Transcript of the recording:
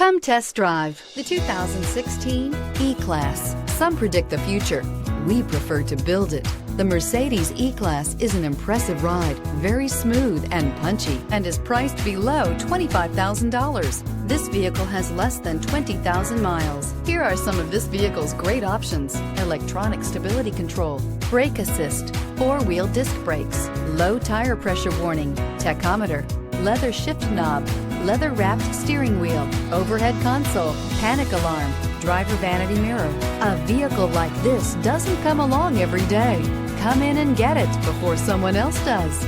Come test drive the 2016 E-Class. Some predict the future. We prefer to build it. The Mercedes E-Class is an impressive ride, very smooth and punchy, and is priced below $25,000. This vehicle has less than 20,000 miles. Here are some of this vehicle's great options: electronic stability control, brake assist, four-wheel disc brakes, low tire pressure warning, tachometer, leather shift knob, leather-wrapped steering wheel, overhead console, panic alarm, driver vanity mirror. A vehicle like this doesn't come along every day. Come in and get it before someone else does.